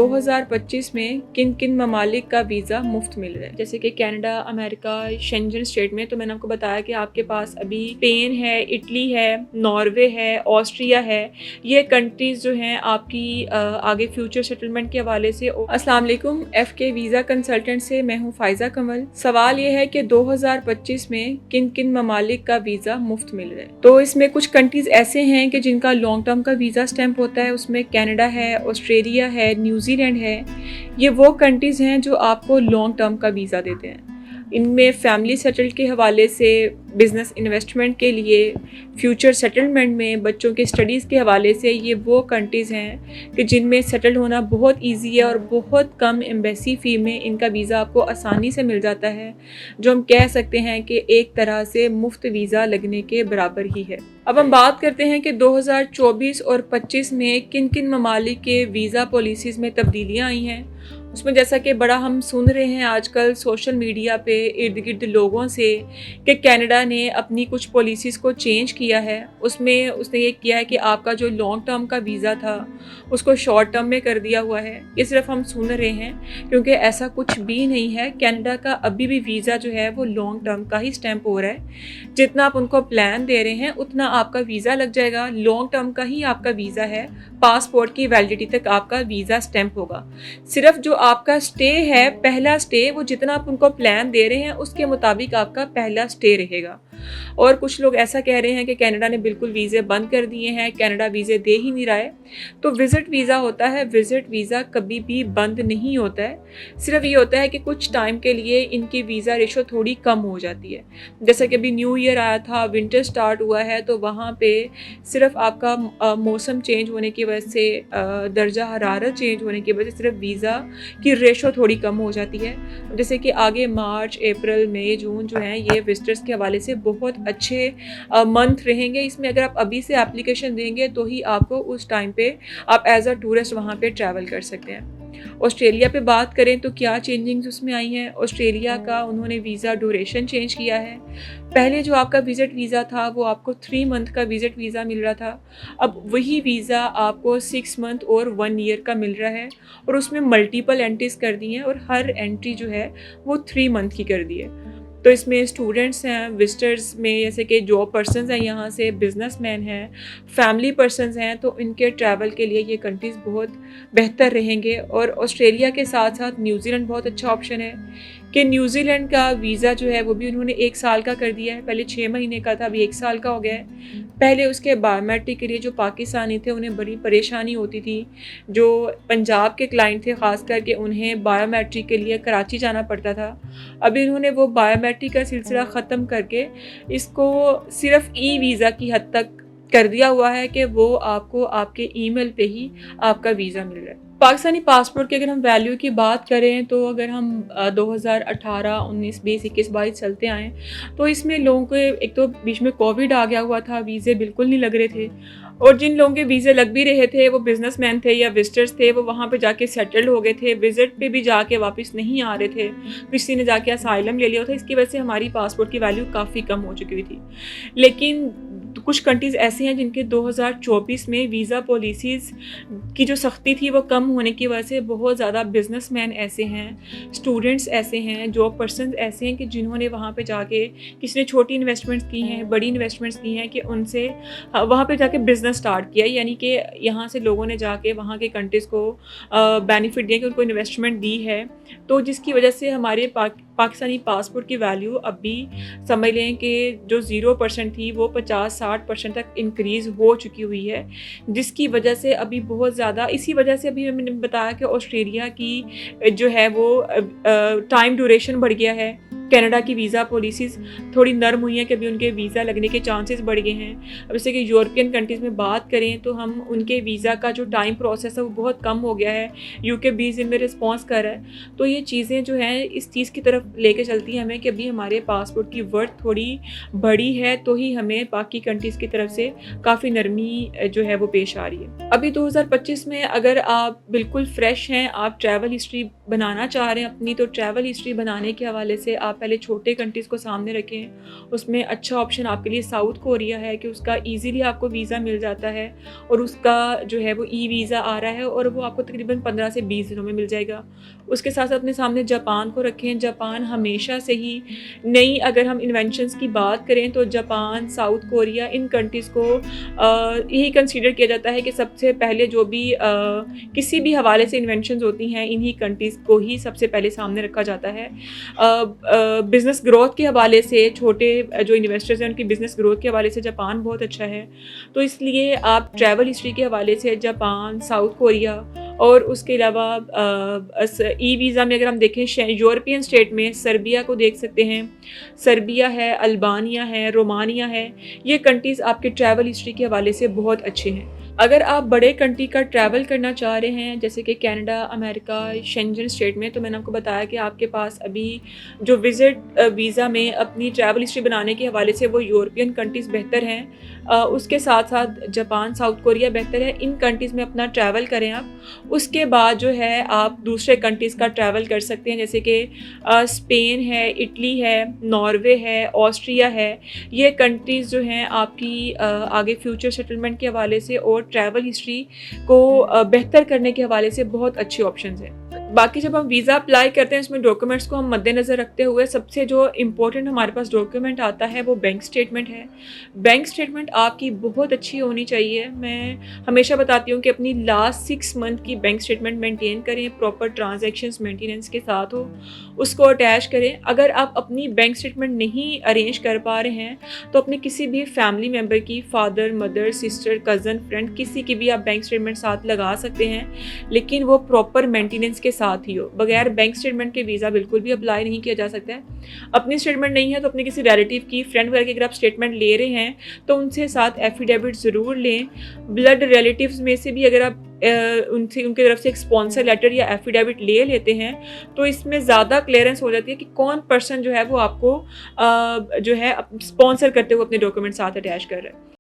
2025 में किन किन ममालिक का वीज़ा मुफ्त मिल रहा है, जैसे कि कनाडा, अमेरिका, शेंजन स्टेट में। तो मैंने आपको बताया कि आपके पास अभी स्पेन है, इटली है, नॉर्वे है, ऑस्ट्रिया है। ये कंट्रीज़ जो हैं आपकी आगे फ्यूचर सेटलमेंट के हवाले से। अस्सलाम वालेकुम, FK वीज़ा कंसल्टेंट से मैं हूँ फ़ाइज़ा कमल। सवाल ये है कि 2025 में किन किन ममालिक का वीज़ा मुफ्त मिल रहा है। तो इसमें कुछ कंट्रीज़ ऐसे हैं कि जिनका लॉन्ग टर्म का वीज़ा स्टैंप होता है। उसमें कनाडा है, ऑस्ट्रेलिया है, न्यूजीलैंड है। ये वो कंट्रीज़ हैं जो आपको लॉन्ग टर्म का वीज़ा देते हैं। इनमें फैमिली सेटल के हवाले से, बिज़नेस इन्वेस्टमेंट के लिए, फ्यूचर सेटलमेंट में, बच्चों के स्टडीज़ के हवाले से ये वो कंट्रीज़ हैं कि जिनमें सेटल होना बहुत इजी है और बहुत कम एम्बेसी फ़ी में इनका वीज़ा आपको आसानी से मिल जाता है, जो हम कह सकते हैं कि एक तरह से मुफ्त वीज़ा लगने के बराबर ही है। अब हम बात करते हैं कि 2024 और 25 में किन किन ममालिक के वीज़ा पॉलिसीज़ में तब्दीलियाँ आई हैं। उसमें जैसा कि बड़ा हम सुन रहे हैं आजकल सोशल मीडिया पे इर्द गिर्द लोगों से कि कनाडा ने अपनी कुछ पॉलिसीज़ को चेंज किया है। उसमें उसने ये किया है कि आपका जो लॉन्ग टर्म का वीज़ा था उसको शॉर्ट टर्म में कर दिया हुआ है। ये सिर्फ हम सुन रहे हैं, क्योंकि ऐसा कुछ भी नहीं है। कनाडा का अभी भी वीज़ा जो है वो लॉन्ग टर्म का ही स्टैंप हो रहा है। जितना आप उनको प्लान दे रहे हैं उतना आपका वीज़ा लग जाएगा। लॉन्ग टर्म का ही आपका वीज़ा है। पासपोर्ट की वैलिडिटी तक आपका वीज़ा स्टैंप होगा। सिर्फ जो आपका स्टे है, पहला स्टे, वो जितना आप उनको प्लान दे रहे हैं उसके मुताबिक आपका पहला स्टे रहेगा। और कुछ लोग ऐसा कह रहे हैं कि कनाडा ने बिल्कुल वीज़े बंद कर दिए हैं, कनाडा वीज़े दे ही नहीं रहा है। तो विज़िट वीज़ा होता है, विज़िट वीज़ा कभी भी बंद नहीं होता है। सिर्फ ये होता है कि कुछ टाइम के लिए इनकी वीज़ा रेशो थोड़ी कम हो जाती है। जैसे कि अभी न्यू ईयर आया था, विंटर स्टार्ट हुआ है, तो वहाँ पे सिर्फ आपका मौसम चेंज होने की वजह से, दर्जा हरारत चेंज होने की वजह से सिर्फ वीज़ा की रेशो थोड़ी कम हो जाती है। जैसे कि आगे मार्च, अप्रैल, मई, जून जो हैं ये विजिटर्स के हवाले से बहुत अच्छे मंथ रहेंगे। इसमें अगर आप अभी से एप्लीकेशन देंगे तो ही आपको उस टाइम पे आप एज अ टूरिस्ट वहाँ पे ट्रैवल कर सकते हैं। ऑस्ट्रेलिया पे बात करें तो क्या चेंजिंग्स उसमें आई हैं। ऑस्ट्रेलिया का उन्होंने वीज़ा ड्यूरेशन चेंज किया है। पहले जो आपका विज़िट वीज़ा था वो आपको 3 मंथ का विज़िट वीज़ा मिल रहा था। अब वही वीज़ा आपको 6 मंथ और 1 ईयर का मिल रहा है, और उसमें मल्टीपल एंट्रीज़ कर दी हैं और हर एंट्री जो है वो 3 मंथ की कर दी है। तो इसमें स्टूडेंट्स हैं, विजिटर्स में जैसे कि जॉब पर्सन्स हैं, यहाँ से बिजनेसमैन हैं, फैमिली पर्सन्स हैं, तो इनके ट्रैवल के लिए ये कंट्रीज़ बहुत बेहतर रहेंगे। और ऑस्ट्रेलिया के साथ साथ न्यूजीलैंड बहुत अच्छा ऑप्शन है कि न्यूजीलैंड का वीज़ा जो है वो भी उन्होंने 1 साल का कर दिया है। पहले 6 महीने का था, अभी 1 साल का हो गया है। पहले उसके बायोमेट्रिक के लिए जो पाकिस्तानी थे उन्हें बड़ी परेशानी होती थी। जो पंजाब के क्लाइंट थे ख़ास करके, उन्हें बायोमेट्रिक के लिए कराची जाना पड़ता था। अभी उन्होंने वो बायोमेट्रिक का सिलसिला ख़त्म करके इसको सिर्फ ई वीज़ा की हद तक कर दिया हुआ है कि वो आपको आपके ईमेल पे ही आपका वीज़ा मिल रहा है। पाकिस्तानी पासपोर्ट की अगर हम वैल्यू की बात करें तो अगर हम 2018, 19, 20, 21, 22 चलते आएँ तो इसमें लोगों के, एक तो बीच में कोविड आ गया हुआ था, वीज़े बिल्कुल नहीं लग रहे थे, और जिन लोगों के वीज़े लग भी रहे थे वो बिजनेसमैन थे या विजिटर्स थे, वो वहाँ पे जाके सेटल्ड हो गए थे, विजिट पे भी जाके वापस नहीं आ रहे थे, किसी ने जाके असाइलम ले लिया था। इसकी वजह से हमारी पासपोर्ट की वैल्यू काफ़ी कम हो चुकी हुई थी। लेकिन कुछ कंट्रीज़ ऐसी हैं जिनके 2024 में वीज़ा पॉलिसीज़ की जो सख्ती थी वो कम होने की वजह से बहुत ज़्यादा बिजनेसमैन ऐसे हैं, स्टूडेंट्स ऐसे हैं, जॉब पर्सन्स ऐसे हैं कि जिन्होंने वहाँ पे जाके, किसी ने छोटी इन्वेस्टमेंट्स की हैं, बड़ी इन्वेस्टमेंट्स की हैं, कि उनसे वहाँ पे जाके बिज़नेस स्टार्ट किया। यानी कि यहाँ से लोगों ने जाके वहाँ के कंट्रीज़ को बेनिफिट दिया, कि उनको इन्वेस्टमेंट दी है, तो जिसकी वजह से हमारे पाकिस्तानी पासपोर्ट की वैल्यू अभी समझ लें कि जो 0% थी वो 50-60% तक इंक्रीज़ हो चुकी हुई है, जिसकी वजह से अभी बहुत ज़्यादा, इसी वजह से अभी मैंने बताया कि ऑस्ट्रेलिया की जो है वो टाइम ड्यूरेशन बढ़ गया है। कनाडा की वीज़ा पॉलिसीज़ थोड़ी नरम हुई हैं कि अभी उनके वीज़ा लगने के चांसेस बढ़ गए हैं। अब जैसे कि यूरोपियन कंट्रीज़ में बात करें तो हम उनके वीज़ा का जो टाइम प्रोसेस है वो बहुत कम हो गया है। यूके 20 दिन में रिस्पॉन्स कर रहा है। तो ये चीज़ें जो हैं इस चीज़ की तरफ लेके चलती हैं हमें कि अभी हमारे पासपोर्ट की वर्थ थोड़ी बड़ी है, तो ही हमें बाकी कंट्रीज़ की तरफ से काफ़ी नरमी जो है वो पेश आ रही है। अभी 2025 में अगर आप बिल्कुल फ्रेश हैं, आप ट्रैवल हिस्ट्री बनाना चाह रहे हैं अपनी, तो ट्रैवल हिस्ट्री बनाने के हवाले से आप पहले छोटे कंट्रीज़ को सामने रखें। उसमें अच्छा ऑप्शन आपके लिए साउथ कोरिया है कि उसका ईज़िली आपको वीज़ा मिल जाता है और उसका जो है वो ई वीज़ा आ रहा है और वो आपको तकरीबन 15 से 20 दिनों में मिल जाएगा। उसके साथ साथ अपने सामने जापान को रखें। जापान हमेशा से ही नई अगर हम इन्वेंशंस की बात करें तो जापान, साउथ कोरिया, इन कंट्रीज़ को यही कंसीडर किया जाता है कि सबसे पहले जो भी किसी भी हवाले से इन्वेंशंस होती हैं इन्हीं कंट्रीज़ को ही सबसे पहले सामने रखा जाता है। बिज़नेस ग्रोथ के हवाले से छोटे जो इन्वेस्टर्स हैं उनकी बिज़नेस ग्रोथ के हवाले से जापान बहुत अच्छा है। तो इसलिए आप ट्रैवल हिस्ट्री के हवाले से जापान, साउथ कोरिया और उसके अलावा ई वीज़ा में अगर हम देखें यूरोपियन स्टेट में सर्बिया को देख सकते हैं। सर्बिया है, अल्बानिया है, रोमानिया है, ये कंट्रीज़ आपके ट्रैवल हिस्ट्री के हवाले से बहुत अच्छे हैं। अगर आप बड़े कंट्री का ट्रैवल करना चाह रहे हैं जैसे कि कनाडा, अमेरिका, शेंजन स्टेट में, तो मैंने आपको बताया कि आपके पास अभी जो विज़िट वीज़ा में अपनी ट्रैवल हिस्ट्री बनाने के हवाले से वो यूरोपियन कंट्रीज़ बेहतर हैं। उसके साथ साथ जापान, साउथ कोरिया बेहतर है। इन कंट्रीज़ में अपना ट्रैवल करें आप। उसके बाद जो है आप दूसरे कंट्रीज़ का ट्रैवल कर सकते हैं जैसे कि स्पेन है, इटली है, नॉर्वे है, ऑस्ट्रिया है। ये कंट्रीज़ जो हैं आपकी आगे फ्यूचर सेटलमेंट के हवाले से और ट्रैवल हिस्ट्री को बेहतर करने के हवाले से बहुत अच्छे ऑप्शंस हैं। बाकी जब हम वीज़ा अप्लाई करते हैं इसमें डॉक्यूमेंट्स को हम मद्देनज़र रखते हुए सबसे जो इम्पोर्टेंट हमारे पास डॉक्यूमेंट आता है वो बैंक स्टेटमेंट है। बैंक स्टेटमेंट आपकी बहुत अच्छी होनी चाहिए। मैं हमेशा बताती हूँ कि अपनी लास्ट 6 मंथ की बैंक स्टेटमेंट मेंटेन करें, प्रॉपर ट्रांजैक्शंस मेंटेनेंस के साथ हो, उसको अटैच करें। अगर आप अपनी बैंक स्टेटमेंट नहीं अरेंज कर पा रहे हैं तो अपने किसी भी फैमिली मेम्बर की, father, mother, sister, cousin, friend, किसी की भी आप बैंक स्टेटमेंट साथ लगा सकते हैं, लेकिन वो प्रॉपर मेंटेनेंस के साथ ही हो। बगैर बैंक स्टेटमेंट के वीज़ा बिल्कुल भी अप्लाई नहीं किया जा सकता है। अपनी स्टेटमेंट नहीं है तो अपने किसी रिलेटिव की, फ्रेंड वगैरह की अगर आप स्टेटमेंट ले रहे हैं तो उनसे साथ एफिडेविट ज़रूर लें। ब्लड रिलेटिव्स में से भी अगर आप उनकी तरफ से एक स्पॉन्सर लेटर या एफिडेविट ले लेते हैं तो इसमें ज़्यादा क्लियरेंस हो जाती है कि कौन पर्सन जो है वो आपको जो है स्पॉन्सर करते हुए अपने डॉक्यूमेंट साथ अटैच कर रहा है।